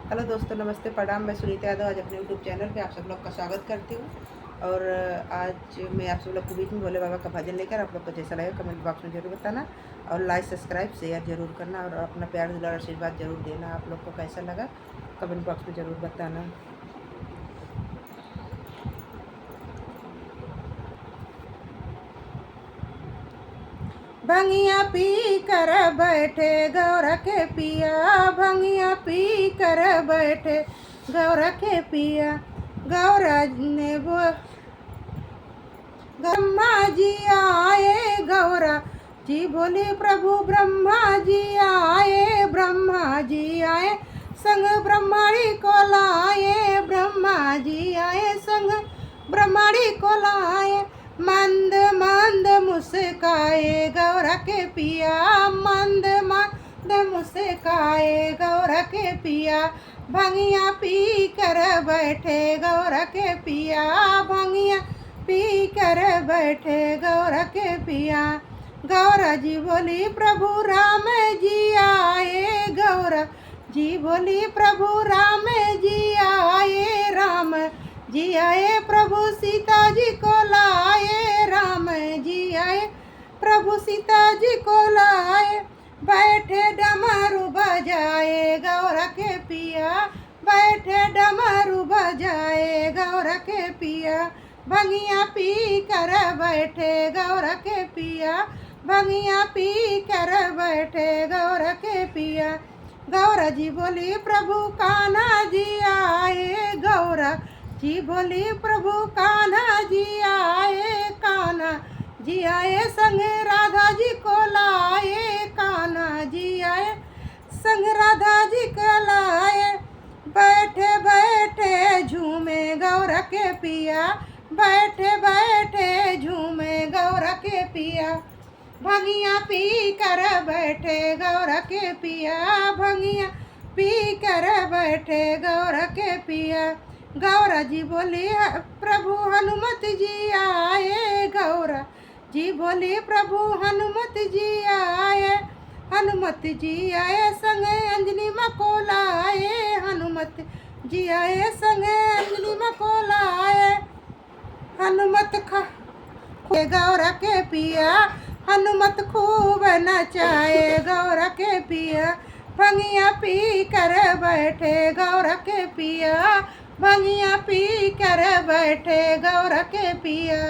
Hello दोस्तों, नमस्ते, प्रणाम। मैं सुनीता यादव आज अपने यूट्यूब चैनल पे आप सब लोग का स्वागत करती हूँ। और आज मैं आप सब लोग के बीच में भोले बाबा का भजन लेकर आप लोग को जैसा लगे कमेंट बॉक्स में ज़रूर बताना और लाइक सब्सक्राइब शेयर ज़रूर करना और अपना प्यार दुलार आशीर्वाद ज़रूर देना। आप लोग को कैसा लगा कमेंट बॉक्स में ज़रूर बताना। भंगिया पी कर बैठे गौर के पिया, भंगिया पी कर बैठे गौर के पिया। गौरा ने ब्रह्मा जी आए, गौरा जी बोली प्रभु ब्रह्मा जी आए, ब्रह्मा जी आए संग ब्रह्माणी को लाए, ब्रह्मा जी आए संग ब्रह्माणी को लाए। मंद मंद मुस्काए गौरा के पिया, मंद मंद मुस्काए गौरा के पिया। भंगिया पी कर बैठे गौरा के पिया, भंगिया पी कर बैठे गौरा के पिया। गौरा जी बोली प्रभु राम जी आए, गौरा जी बोली प्रभु राम जी आए, राम जी आए प्रभु सीता जी को लाए, राम जी आए प्रभु सीता जी को लाए। बैठे डमरू बजाए गौरा के पिया, बैठे डमरू बजाए गौरा के पिया। भंगिया पी कर बैठे गौरा के पिया, भंगिया पी कर बैठे गौरा के पिया। गौरा जी बोली प्रभु कान्हा जी आए, गौरा जी बोली प्रभु कान्हा जी आए, कान्हा जी आए संग राधा जी को लाए, कान्हा जी आए संग राधा जी को लाए। बैठे बैठे झूमे गौरा के पिया, बैठे बैठे झूमे गौरा के पिया। भंगिया पी कर बैठे गौरा के पिया, भंगिया पी कर बैठे गौरा के पिया। गौरा जी बोली प्रभु हनुमत जी आए, गौरा जी बोली प्रभु हनुमत जी आए, हनुमत जी आए संग अंजनी मकोला आए, हनुमत जी आए संग अंजनी मकोला आए। हनुमत गौरा के पिया, हनुमत खूब नचाए गौरा के पिया। भंगिया पी कर बैठे गौरा के पिया, भंगिया पी कर बैठे गौरा के पिया।